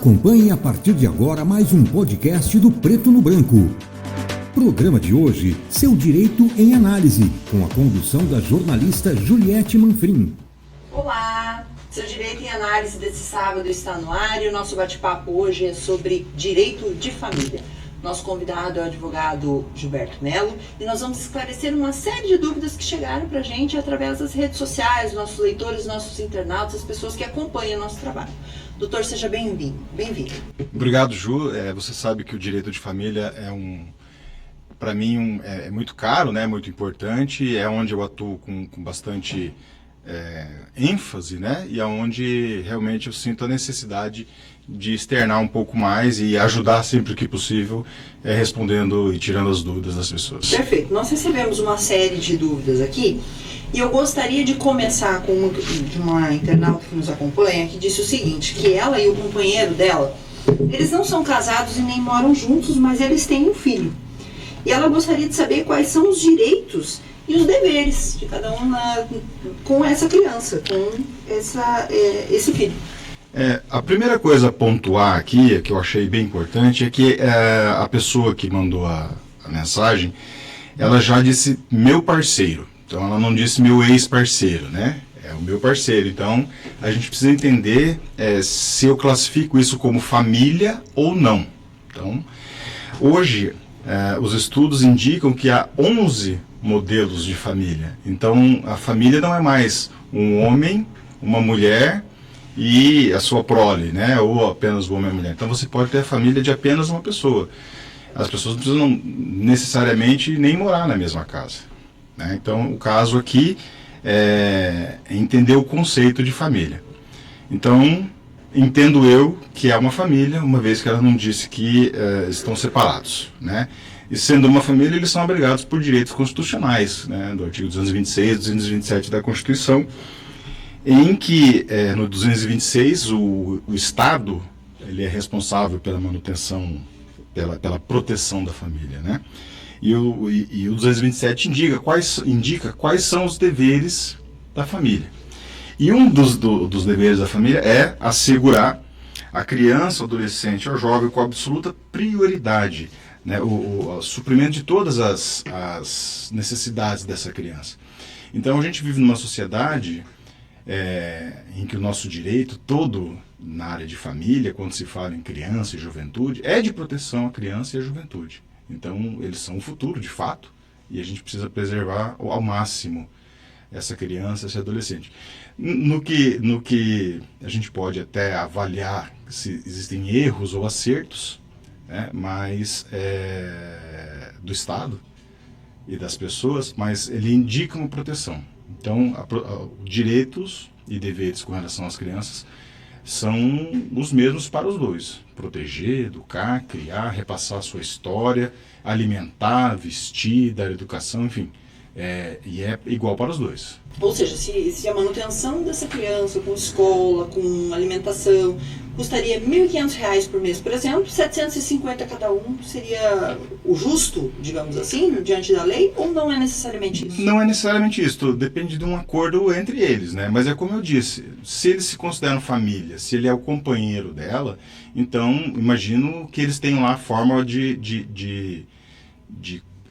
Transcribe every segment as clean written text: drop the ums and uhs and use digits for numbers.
Acompanhe a partir de agora mais um podcast do Preto no Branco. Programa de hoje, Seu Direito em Análise, com a condução da jornalista Juliette Manfrim. Olá! Seu Direito em Análise desse sábado está no ar e o nosso bate-papo hoje é sobre direito de família. Nosso convidado é o advogado Gilberto Melo e nós vamos esclarecer uma série de dúvidas que chegaram para a gente através das redes sociais, nossos leitores, nossos internautas, as pessoas que acompanham o nosso trabalho. Doutor, seja bem-vindo. Obrigado, Ju. Você sabe que o direito de família para mim, é muito caro, né? Muito importante, é onde eu atuo com bastante ênfase, né? E é onde realmente eu sinto a necessidade de externar um pouco mais e ajudar sempre que possível, respondendo e tirando as dúvidas das pessoas. Perfeito. Nós recebemos uma série de dúvidas aqui e eu gostaria de começar com de uma internauta que nos acompanha, que disse o seguinte, que ela e o companheiro dela, eles não são casados e nem moram juntos, mas eles têm um filho. E ela gostaria de saber quais são os direitos e os deveres de cada um com essa criança, com esse filho. A primeira coisa a pontuar aqui, que eu achei bem importante, é que a pessoa que mandou a mensagem, ela já disse meu parceiro. Então ela não disse meu ex-parceiro, né? É o meu parceiro. Então a gente precisa entender se eu classifico isso como família ou não. Então, hoje, os estudos indicam que há 11 modelos de família. Então a família não é mais um homem, uma mulher e a sua prole, né? Ou apenas o homem e a mulher. Então você pode ter a família de apenas uma pessoa. As pessoas não precisam necessariamente nem morar na mesma casa, né? Então o caso aqui é entender o conceito de família. Então entendo eu que é uma família, uma vez que ela não disse que estão separados, né? E sendo uma família, eles são obrigados por direitos constitucionais, né? Do artigo 226 e 227 da Constituição, em que no 226 o Estado ele é responsável pela manutenção, pela proteção da família, né? E o 227 indica quais são os deveres da família. E um dos deveres da família é assegurar a criança, o adolescente ou jovem com absoluta prioridade, né? O suprimento de todas as necessidades dessa criança. Então a gente vive numa sociedade em que o nosso direito todo na área de família, quando se fala em criança e juventude, é de proteção à criança e à juventude. Então eles são o futuro, de fato, e a gente precisa preservar ao máximo essa criança, esse adolescente. No que a gente pode até avaliar se existem erros ou acertos, né, mas do Estado e das pessoas, mas ele indica uma proteção. Então, direitos e deveres com relação às crianças são os mesmos para os dois. Proteger, educar, criar, repassar a sua história, alimentar, vestir, dar educação, enfim. E é igual para os dois. Ou seja, se a manutenção dessa criança com escola, com alimentação, custaria R$ 1.500 por mês, por exemplo, R$ 750 cada um, seria o justo, digamos assim, diante da lei, ou não é necessariamente isso? Não é necessariamente isso, depende de um acordo entre eles, né? Mas é como eu disse, se eles se consideram família, se ele é o companheiro dela, então imagino que eles tenham lá a forma de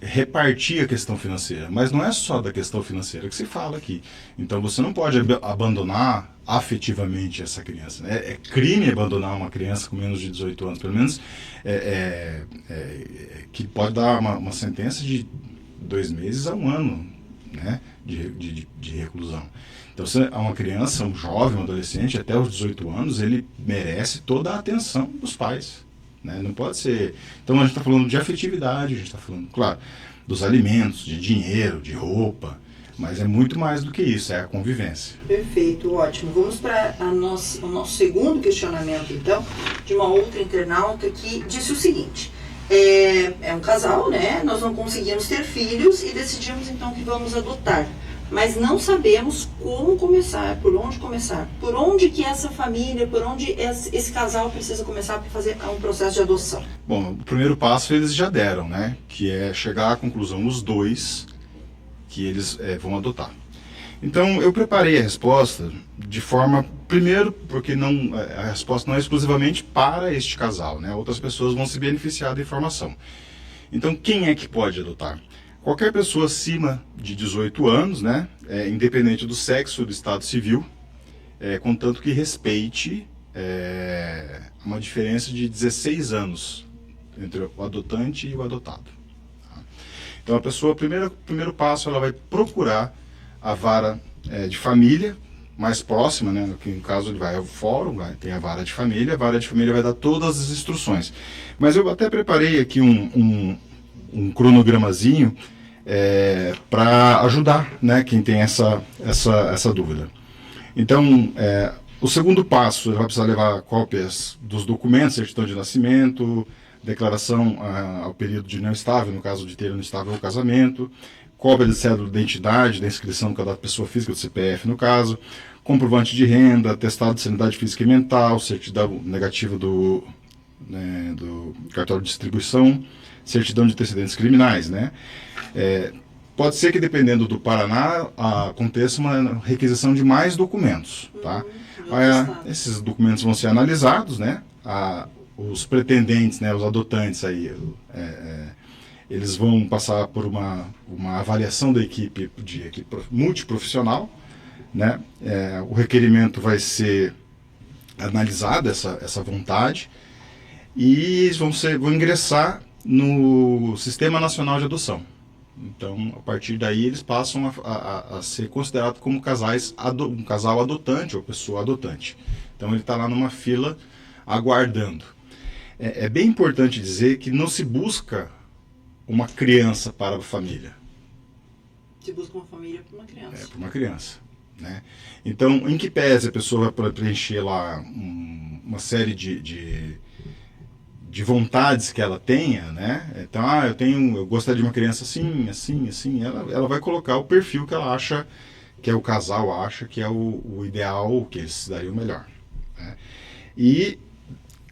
repartir a questão financeira, mas não é só da questão financeira que se fala aqui. Então você não pode abandonar afetivamente essa criança, né? É crime abandonar uma criança com menos de 18 anos, pelo menos que pode dar uma sentença de 2 meses a 1 ano, né? de reclusão. Então se é uma criança, um jovem, um adolescente, até os 18 anos, ele merece toda a atenção dos pais. Né? Não pode ser... Então a gente está falando de afetividade, a gente está falando, claro, dos alimentos, de dinheiro, de roupa, mas é muito mais do que isso, é a convivência. Perfeito, ótimo. Vamos para o nosso segundo questionamento, então, de uma outra internauta que disse o seguinte: é um casal, né? Nós não conseguimos ter filhos e decidimos então que vamos adotar. Mas não sabemos como começar, por onde que essa família, por onde esse casal precisa começar para fazer um processo de adoção. Bom, o primeiro passo eles já deram, né? Que é chegar à conclusão, os dois, que eles vão adotar. Então, eu preparei a resposta de forma, primeiro, porque a resposta não é exclusivamente para este casal, né? Outras pessoas vão se beneficiar da informação. Então, quem é que pode adotar? Qualquer pessoa acima de 18 anos, né? Independente do sexo ou do estado civil, contanto que respeite uma diferença de 16 anos entre o adotante e o adotado. Tá? Então, a pessoa, primeiro passo, ela vai procurar a vara de família mais próxima, né? Que no caso ele vai ao fórum, tem a vara de família, a vara de família vai dar todas as instruções. Mas eu até preparei aqui um cronogramazinho para ajudar, né, quem tem essa dúvida. Então, o segundo passo, ele vai precisar levar cópias dos documentos, certidão de nascimento, declaração ao período de união estável, no caso de ter união estável o casamento, cópia de cédula de identidade, da inscrição do cadastro pessoa física, do CPF no caso, comprovante de renda, atestado de sanidade física e mental, certidão negativa do cartório de distribuição, certidão de antecedentes criminais, né? Pode ser que, dependendo do Paraná, aconteça uma requisição de mais documentos, tá? Esses documentos vão ser analisados, né? Os pretendentes, né, os adotantes aí, eles vão passar por uma avaliação da equipe multiprofissional, né? O requerimento vai ser analisado, essa vontade, e eles vão ingressar no Sistema Nacional de Adoção. Então, a partir daí, eles passam a ser considerados como um casal adotante ou pessoa adotante. Então, ele está lá numa fila aguardando. É bem importante dizer que não se busca uma criança para a família. Se busca uma família para uma criança. Para uma criança. Né? Então, em que pese a pessoa vai preencher lá uma série de vontades que ela tenha, né? Então, eu gostaria de uma criança assim, assim, assim. Ela vai colocar o perfil que ela acha, que o casal acha que é o ideal, que eles se dariam melhor. Né? E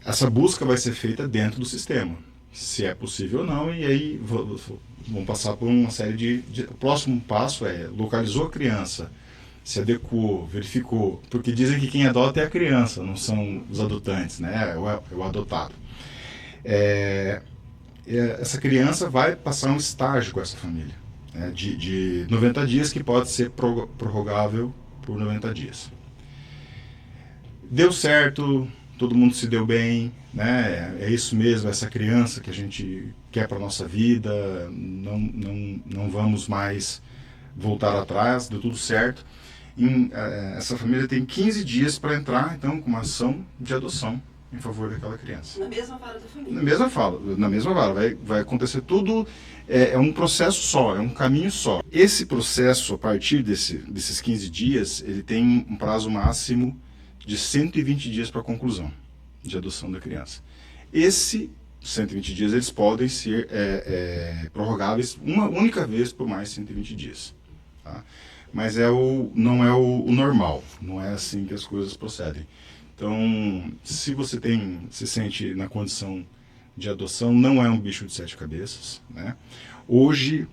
essa busca vai ser feita dentro do sistema, se é possível ou não, e aí vão passar por uma série o próximo passo é localizou a criança, se adequou, verificou, porque dizem que quem adota é a criança, não são os adotantes, né? É o adotado. Essa criança vai passar um estágio com essa família, né? de 90 dias, que pode ser prorrogável por 90 dias. Deu certo, todo mundo se deu bem, né? É isso mesmo, essa criança que a gente quer para a nossa vida, não vamos mais voltar atrás, deu tudo certo. Essa família tem 15 dias para entrar, então, com uma ação de adoção em favor daquela criança. Na mesma vara da família? Na mesma vara. Vai acontecer tudo, é um processo só, é um caminho só. Esse processo, a partir desses 15 dias, ele tem um prazo máximo de 120 dias para a conclusão de adoção da criança. Esses 120 dias, eles podem ser prorrogáveis uma única vez por mais 120 dias. Tá? Mas não é o normal, não é assim que as coisas procedem. Então, se você se sente na condição de adoção, não é um bicho de 7 cabeças. Né? Hoje,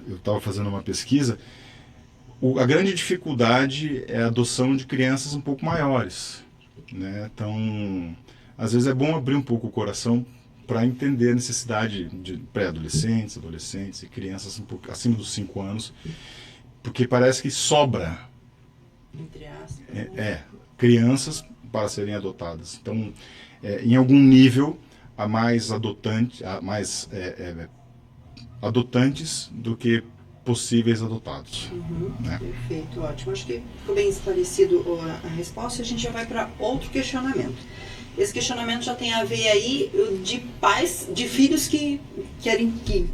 eu estava fazendo uma pesquisa, a grande dificuldade é a adoção de crianças um pouco maiores. Né? Então, às vezes é bom abrir um pouco o coração para entender a necessidade de pré-adolescentes, adolescentes e crianças um pouco acima dos 5 anos, porque parece que sobra entre aspas, crianças para serem adotadas. Então, em algum nível, há mais adotantes do que possíveis adotados. Né? Perfeito, ótimo. Acho que ficou bem esclarecido a resposta. A gente já vai para outro questionamento. Esse questionamento já tem a ver aí de pais, de filhos que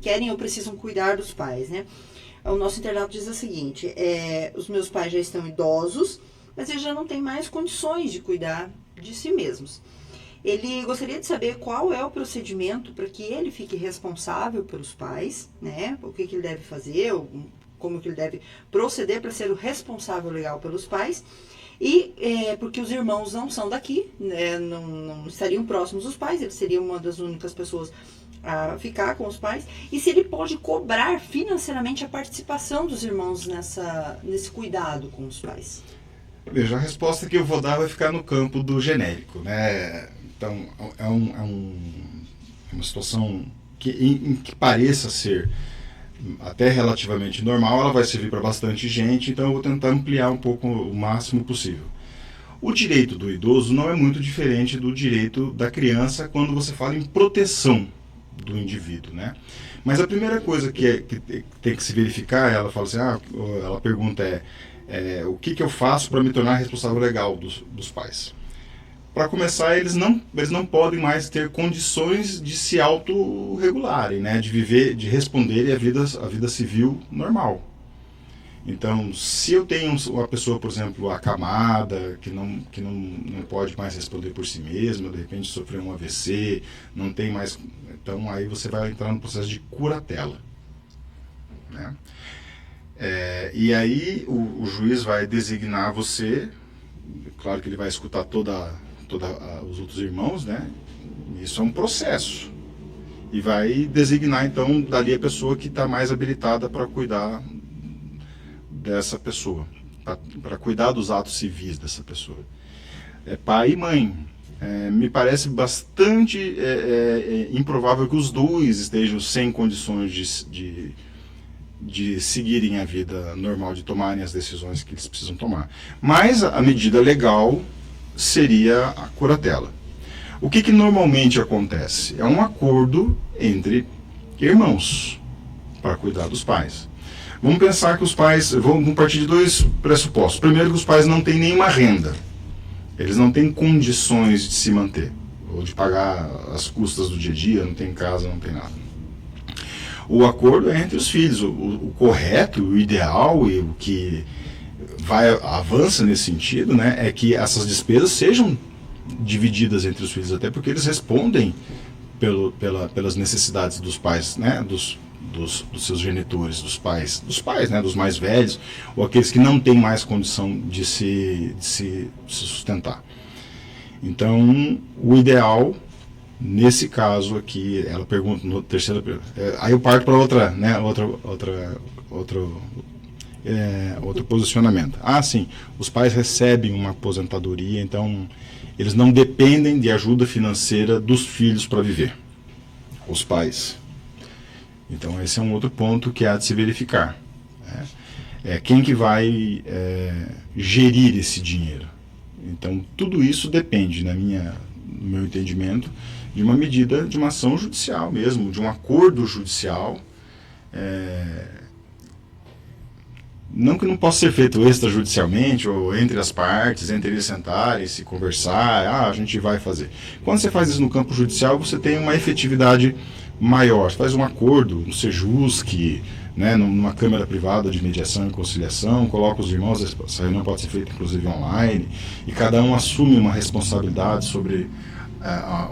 querem ou precisam cuidar dos pais, né? O nosso internauta diz o seguinte: os meus pais já estão idosos, mas eles já não têm mais condições de cuidar de si mesmos. Ele gostaria de saber qual é o procedimento para que ele fique responsável pelos pais, né? O que ele deve fazer, como que ele deve proceder para ser o responsável legal pelos pais. E porque os irmãos não são daqui, né? Não estariam próximos dos pais, ele seria uma das únicas pessoas a ficar com os pais, e se ele pode cobrar financeiramente a participação dos irmãos nesse cuidado com os pais. Veja, a resposta que eu vou dar vai ficar no campo do genérico, né? Então, é uma situação em que pareça ser até relativamente normal, ela vai servir para bastante gente, então eu vou tentar ampliar um pouco o máximo possível. O direito do idoso não é muito diferente do direito da criança quando você fala em proteção do indivíduo, né? Mas a primeira coisa que tem que se verificar, ela fala assim, ela pergunta o que eu faço para me tornar responsável legal dos pais? Para começar, eles não podem mais ter condições de se autorregularem, né? De viver, de responderem a vida civil normal. Então, se eu tenho uma pessoa, por exemplo, acamada, que não pode mais responder por si mesma, de repente sofreu um AVC, não tem mais... Então, aí você vai entrar no processo de curatela, né? E aí o juiz vai designar você, claro que ele vai escutar os outros irmãos, né? Isso é um processo. E vai designar, então, dali a pessoa que está mais habilitada para cuidar dessa pessoa, para cuidar dos atos civis dessa pessoa. Pai e mãe. Me parece bastante improvável que os dois estejam sem condições de seguirem a vida normal, de tomarem as decisões que eles precisam tomar. Mas a medida legal seria a curatela. O que normalmente acontece? É um acordo entre irmãos para cuidar dos pais. Vamos pensar que os pais, vamos partir de dois pressupostos. Primeiro, que os pais não têm nenhuma renda. Eles não têm condições de se manter, ou de pagar as custas do dia a dia, não tem casa, não tem nada. O acordo é entre os filhos. O correto, o ideal e o que avança nesse sentido, né, é que essas despesas sejam divididas entre os filhos, até porque eles respondem pelas necessidades dos pais, né, dos seus genitores, dos pais, né, dos mais velhos, ou aqueles que não têm mais condição de se sustentar. Então, o ideal, nesse caso aqui, ela pergunta, no terceiro, aí eu parto para outra, né, outro posicionamento. Sim, os pais recebem uma aposentadoria, então eles não dependem de ajuda financeira dos filhos para viver. Os pais. Então esse é um outro ponto que há de se verificar. Quem que vai gerir esse dinheiro? Então tudo isso depende, no meu entendimento, de uma medida, de uma ação judicial mesmo, de um acordo judicial. Não que não possa ser feito extrajudicialmente, ou entre as partes, entre eles sentarem, se conversar, a gente vai fazer. Quando você faz isso no campo judicial, você tem uma efetividade maior. Você faz um acordo, um SEJUSC, né, numa câmara privada de mediação e conciliação, coloca os irmãos, essa reunião pode ser feita inclusive online, e cada um assume uma responsabilidade sobre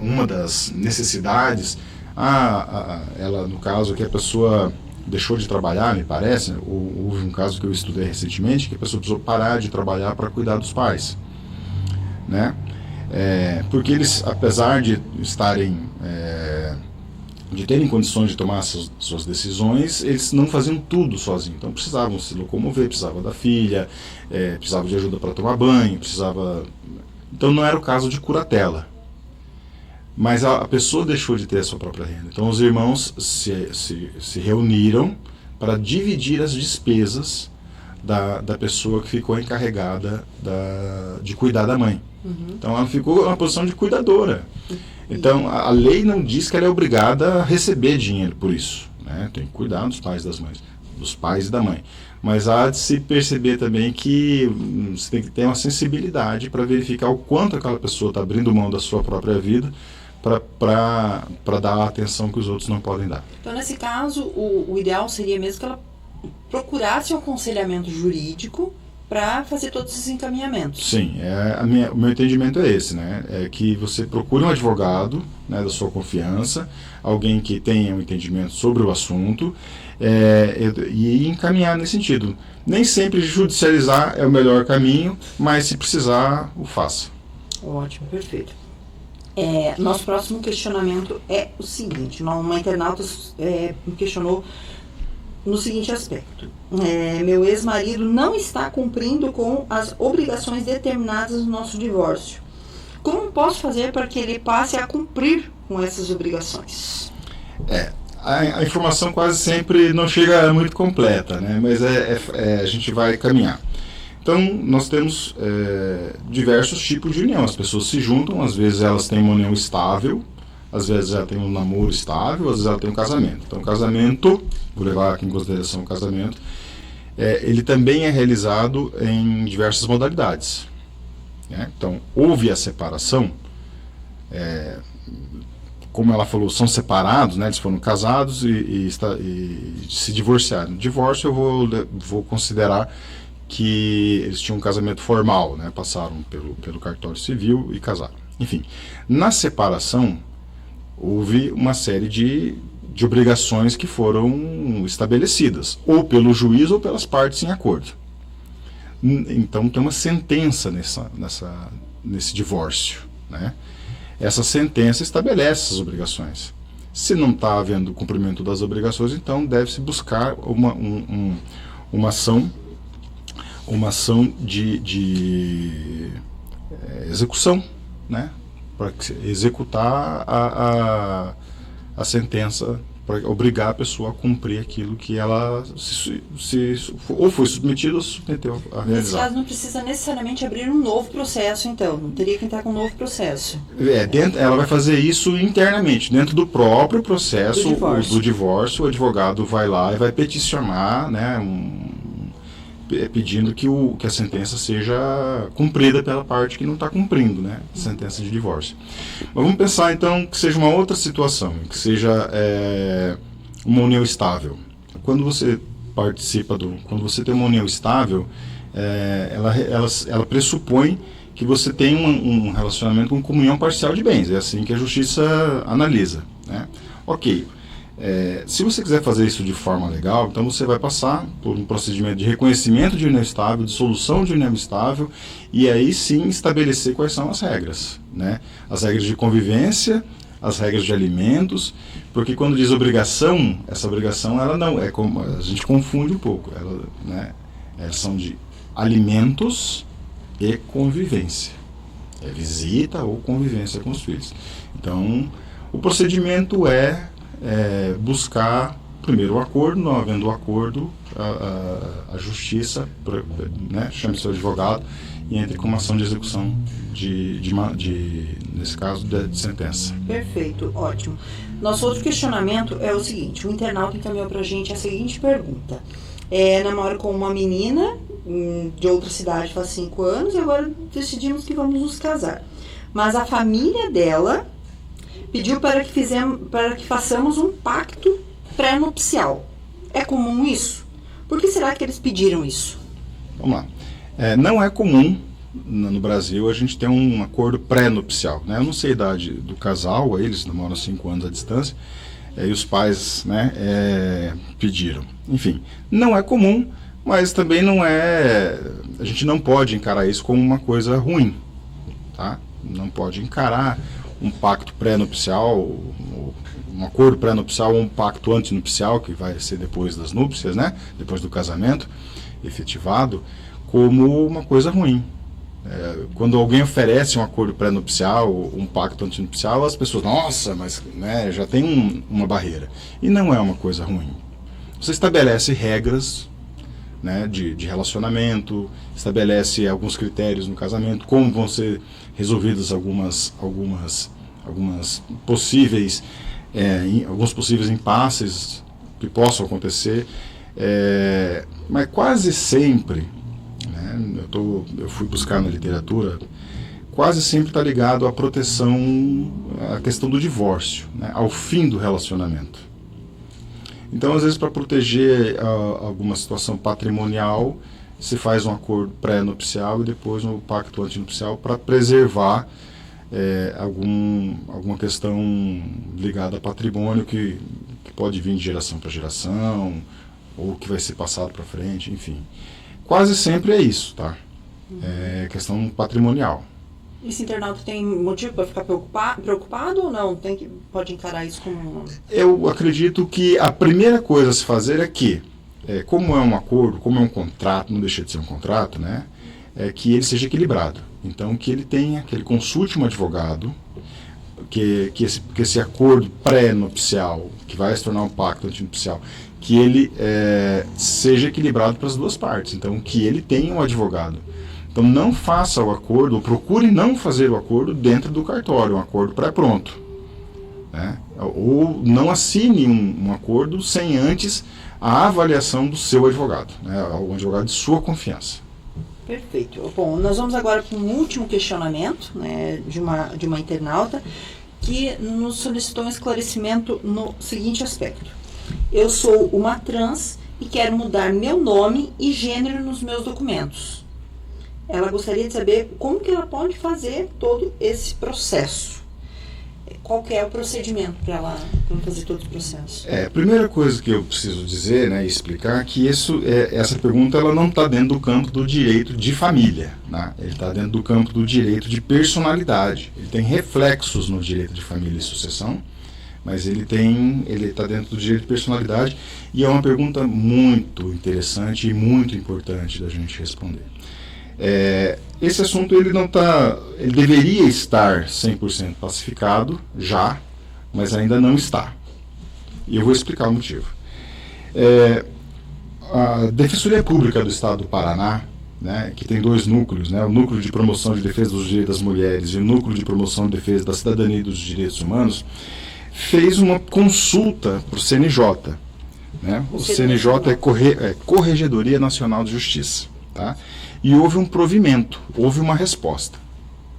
uma das necessidades. Ela, no caso, que a pessoa deixou de trabalhar, me parece, houve um caso que eu estudei recentemente, que a pessoa precisou parar de trabalhar para cuidar dos pais, né? Porque eles, apesar de estarem, de terem condições de tomar suas decisões, eles não faziam tudo sozinhos, então precisavam se locomover, precisava da filha, precisava de ajuda para tomar banho, então não era o caso de curatela. Mas a pessoa deixou de ter a sua própria renda. Então os irmãos se reuniram para dividir as despesas da pessoa que ficou encarregada de cuidar da mãe. Uhum. Então ela ficou na posição de cuidadora. Então a lei não diz que ela é obrigada a receber dinheiro por isso, né? Tem que cuidar dos pais e da mãe. Mas há de se perceber também que você tem que ter uma sensibilidade para verificar o quanto aquela pessoa está abrindo mão da sua própria vida para dar a atenção que os outros não podem dar. Então, nesse caso, o ideal seria mesmo que ela procurasse um aconselhamento jurídico para fazer todos esses encaminhamentos. Sim, o meu entendimento é esse, né? É que você procure um advogado, né, da sua confiança, alguém que tenha um entendimento sobre o assunto, e encaminhar nesse sentido. Nem sempre judicializar é o melhor caminho, mas se precisar, o faça. Ótimo, perfeito. Nosso próximo questionamento é o seguinte: uma internauta me questionou no seguinte aspecto: meu ex-marido não está cumprindo com as obrigações determinadas no nosso divórcio. Como posso fazer para que ele passe a cumprir com essas obrigações? A informação quase sempre não chega muito completa, né? Mas a gente vai caminhar. Então, nós temos diversos tipos de união. As pessoas se juntam, às vezes elas têm uma união estável, às vezes ela tem um namoro estável, às vezes ela tem um casamento. Então, o casamento, vou levar aqui em consideração o casamento, ele também é realizado em diversas modalidades. Né? Então, houve a separação, como ela falou, são separados, né? Eles foram casados e se divorciaram. Divórcio eu vou considerar que eles tinham um casamento formal, né? Passaram pelo cartório civil e casaram. Enfim, na separação houve uma série de obrigações que foram estabelecidas, ou pelo juiz ou pelas partes em acordo. Então tem uma sentença nesse divórcio, né? Essa sentença estabelece essas obrigações. Se não está havendo cumprimento das obrigações, então deve-se buscar uma ação de execução, né? Para executar a sentença, para obrigar a pessoa a cumprir aquilo que ela ou foi submetida ou se submeteu a realizar. Nesse caso não precisa necessariamente abrir um novo processo, então, não teria que entrar com um novo processo. Ela vai fazer isso internamente, dentro do próprio processo do divórcio. O advogado vai lá e vai peticionar, né, pedindo que a sentença seja cumprida pela parte que não está cumprindo, né, a sentença de divórcio. Mas vamos pensar então que seja uma outra situação, que seja uma união estável. Quando você quando você tem uma união estável, ela pressupõe que você tem um relacionamento com comunhão parcial de bens. É assim que a justiça analisa, né? Ok. Se você quiser fazer isso de forma legal, então você vai passar por um procedimento de reconhecimento de união estável, de solução de união estável, e aí sim estabelecer quais são as regras, né? As regras de convivência, as regras de alimentos, porque quando diz obrigação, essa obrigação ela não é como a gente confunde um pouco, elas são de alimentos e convivência, visita ou convivência com os filhos. Então, o procedimento buscar primeiro o acordo, não havendo o acordo, a justiça, né, chame seu advogado e entre com uma ação de execução nesse caso, de sentença. Perfeito, ótimo. Nosso outro questionamento é o seguinte: o internauta encaminhou para a gente a seguinte pergunta: namoro com uma menina de outra cidade faz 5 anos e agora decidimos que vamos nos casar. Mas a família dela pediu para que façamos um pacto pré-nupcial. É comum isso? Por que será que eles pediram isso? Vamos lá. Não é comum no Brasil a gente ter um acordo pré-nupcial, né? Eu não sei a idade do casal, eles namoram 5 anos à distância, e os pais, né, pediram. Enfim, não é comum, mas também não é... A gente não pode encarar isso como uma coisa ruim, tá? Não pode encarar um pacto pré-nupcial, um acordo pré-nupcial ou um pacto antinupcial, que vai ser depois das núpcias, né? Depois do casamento efetivado, como uma coisa ruim. Quando alguém oferece um acordo pré-nupcial, um pacto antinupcial, as pessoas, nossa, mas, né, já tem uma barreira. E não é uma coisa ruim. Você estabelece regras, né, de relacionamento, estabelece alguns critérios no casamento, como vão ser resolvidas alguns possíveis impasses que possam acontecer, mas quase sempre, né, eu fui buscar na literatura, quase sempre está ligado à proteção, à questão do divórcio, né, ao fim do relacionamento. Então, às vezes, para proteger alguma situação patrimonial, se faz um acordo pré-nupcial e depois um pacto antinupcial para preservar alguma questão ligada a patrimônio que pode vir de geração para geração ou que vai ser passado para frente, enfim. Quase sempre é isso, tá? É questão patrimonial. Esse internauta tem motivo para ficar preocupado ou não? Pode encarar isso como... Eu acredito que a primeira coisa a se fazer é que, como é um acordo, como é um contrato, não deixa de ser um contrato, né? É que ele seja equilibrado. Então, que ele consulte um advogado, que esse acordo pré-nupcial, que vai se tornar um pacto antinupcial, que ele seja equilibrado para as duas partes. Então, que ele tenha um advogado. Então, não faça o acordo, ou procure não fazer o acordo dentro do cartório, um acordo pré-pronto. Né? Ou não assine um acordo sem antes a avaliação do seu advogado, né? O advogado de sua confiança. Perfeito. Bom, nós vamos agora para um último questionamento, né, de uma internauta que nos solicitou um esclarecimento no seguinte aspecto. Eu sou uma trans e quero mudar meu nome e gênero nos meus documentos. Ela gostaria de saber como que ela pode fazer todo esse processo. Qual que é o procedimento para ela fazer todo o processo? A primeira coisa que eu preciso dizer, né, e explicar, que essa pergunta ela não está dentro do campo do direito de família. Né? Ele está dentro do campo do direito de personalidade. Ele tem reflexos no direito de família e sucessão, mas ele está dentro do direito de personalidade e é uma pergunta muito interessante e muito importante da gente responder. Esse assunto ele deveria estar 100% pacificado já, mas ainda não está. E eu vou explicar o motivo. A Defensoria Pública do Estado do Paraná, né, que tem dois núcleos, né, o Núcleo de Promoção de Defesa dos Direitos das Mulheres e o Núcleo de Promoção e Defesa da Cidadania e dos Direitos Humanos, fez uma consulta para o CNJ. Né? O CNJ é Corregedoria Nacional de Justiça. Tá? E houve um provimento, houve uma resposta.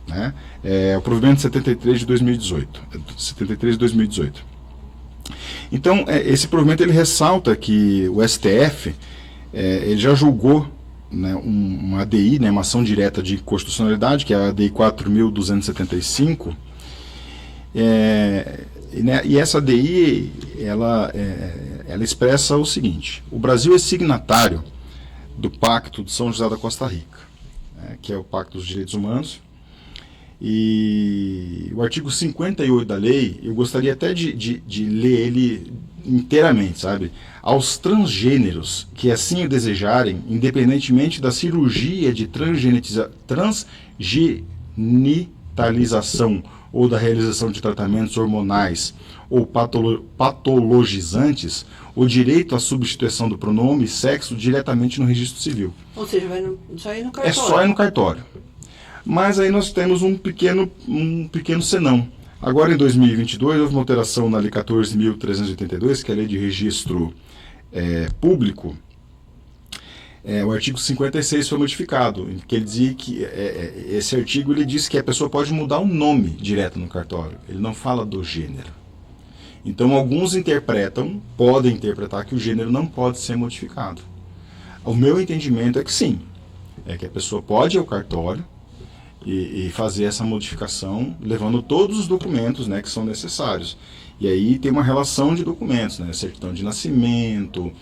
Né? O provimento 73 de 2018. Então, esse provimento ele ressalta que o STF ele já julgou, né, uma ADI, né, uma ação direta de inconstitucionalidade, que é a ADI 4.275, e essa ADI ela expressa o seguinte: o Brasil é signatário do Pacto de São José da Costa Rica, né, que é o Pacto dos Direitos Humanos, e o artigo 58 da lei, eu gostaria até de ler ele inteiramente, sabe? Aos transgêneros que assim o desejarem, independentemente da cirurgia de transgenitalização ou da realização de tratamentos hormonais ou patologizantes, o direito à substituição do pronome e sexo diretamente no registro civil. Ou seja, só ir no cartório. É só ir no cartório. Mas aí nós temos um pequeno senão. Agora, em 2022, houve uma alteração na Lei 14.382, que é a Lei de Registro Público. O artigo 56 foi modificado, que ele dizia que esse artigo ele diz que a pessoa pode mudar o nome direto no cartório. Ele não fala do gênero. Então, alguns podem interpretar que o gênero não pode ser modificado. O meu entendimento é que sim, é que a pessoa pode ir ao cartório e fazer essa modificação, levando todos os documentos, né, que são necessários. E aí tem uma relação de documentos, né, certidão de nascimento,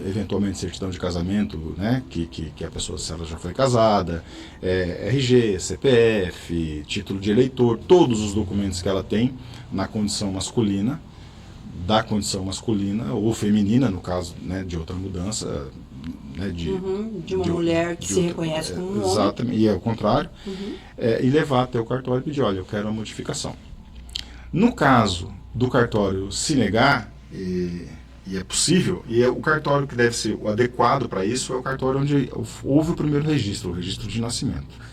eventualmente certidão de casamento, né, que a pessoa, se ela já foi casada, RG, CPF, título de eleitor, todos os documentos que ela tem na condição masculina, ou feminina, no caso, né, de outra mudança, né, de uma mulher que se reconhece como um homem. Exatamente, e é o contrário, e levar até o cartório e pedir, olha, eu quero a modificação. No caso do cartório se negar, e é possível, o cartório que deve ser o adequado para isso é o cartório onde houve o primeiro registro, o registro de nascimento.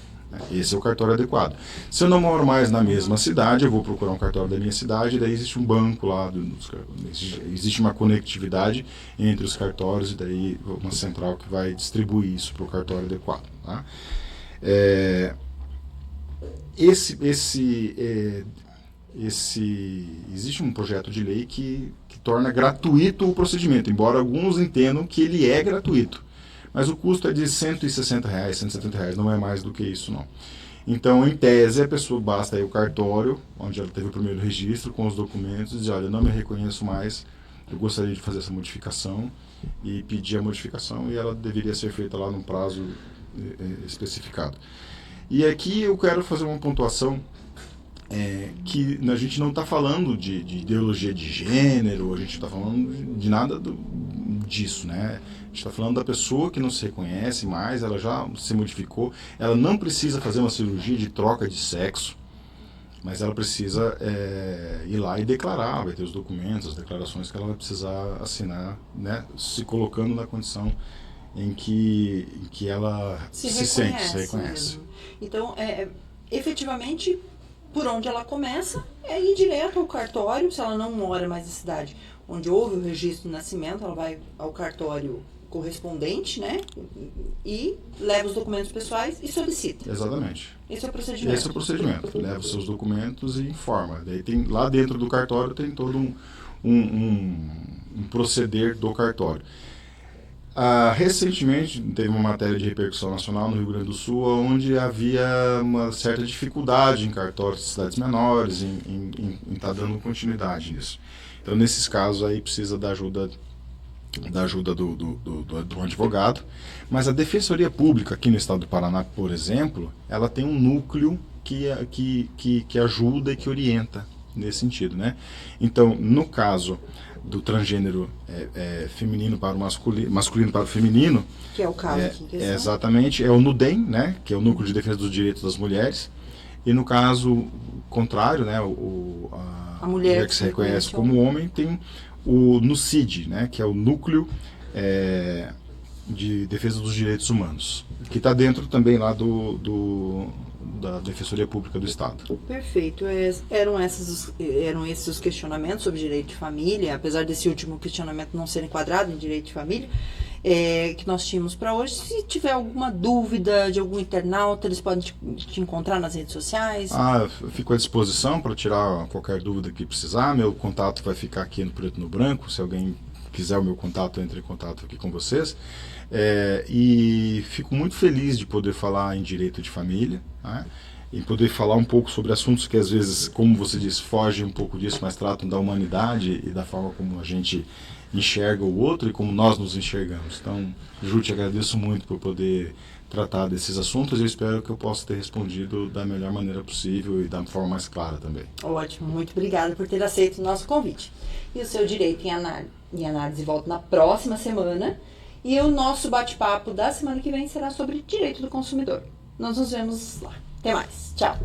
Esse é o cartório adequado. Se eu não moro mais na mesma cidade, eu vou procurar um cartório da minha cidade, daí existe um banco lá, existe uma conectividade entre os cartórios e daí uma central que vai distribuir isso para o cartório adequado. Tá? Existe um projeto de lei que torna gratuito o procedimento, embora alguns entendam que ele é gratuito. Mas o custo é de R$160, R$170, não é mais do que isso, não. Então, em tese, a pessoa basta ir ao cartório, onde ela teve o primeiro registro, com os documentos, e dizer, olha, eu não me reconheço mais, eu gostaria de fazer essa modificação, e pedir a modificação, e ela deveria ser feita lá num prazo especificado. E aqui eu quero fazer uma pontuação que a gente não está falando de ideologia de gênero, a gente não está falando de nada disso, né? A gente está falando da pessoa que não se reconhece mais, ela já se modificou, ela não precisa fazer uma cirurgia de troca de sexo, mas ela precisa ir lá e declarar, vai ter os documentos, as declarações que ela vai precisar assinar, né? Se colocando na condição em que ela se sente, se reconhece. Mesmo. Então, efetivamente, por onde ela começa é ir direto ao cartório, se ela não mora mais na cidade onde houve o registro de nascimento, ela vai ao cartório correspondente, né? E leva os documentos pessoais e solicita. Exatamente. Esse é o procedimento. Esse é o procedimento. Leva os seus documentos e informa. Daí tem, lá dentro do cartório tem todo um proceder do cartório. Recentemente teve uma matéria de repercussão nacional no Rio Grande do Sul onde havia uma certa dificuldade em cartórios de cidades menores em estar dando continuidade nisso. Então, nesses casos aí precisa da ajuda do advogado, mas a Defensoria Pública aqui no estado do Paraná, por exemplo, ela tem um núcleo que ajuda e que orienta nesse sentido, né? Então, no caso do transgênero feminino para o masculino para o feminino, que é o caso aqui em questão. Exatamente, é o NUDEM, né, que é o Núcleo de Defesa dos Direitos das Mulheres, e no caso contrário, né, a mulher que se reconhece como homem, tem o NUCID, né, que é o Núcleo de Defesa dos Direitos Humanos, que está dentro também lá da Defensoria Pública do Estado. Perfeito. Eram esses os questionamentos sobre direito de família, apesar desse último questionamento não ser enquadrado em direito de família, que nós tínhamos para hoje. Se tiver alguma dúvida de algum internauta, eles podem te encontrar nas redes sociais. Eu fico à disposição para tirar qualquer dúvida que precisar. Meu contato vai ficar aqui no Preto no Branco. Se alguém quiser o meu contato, entre em contato aqui com vocês. E fico muito feliz de poder falar em direito de família, né? E poder falar um pouco sobre assuntos que às vezes, como você disse, fogem um pouco disso, mas tratam da humanidade e da forma como a gente enxerga o outro e como nós nos enxergamos. Então, Ju, te agradeço muito por poder tratar desses assuntos e eu espero que eu possa ter respondido da melhor maneira possível e da forma mais clara também. Ótimo, muito obrigada por ter aceito o nosso convite. E o seu Direito em Análise volta na próxima semana. E o nosso bate-papo da semana que vem será sobre direito do consumidor. Nós nos vemos lá. Até mais. Tchau.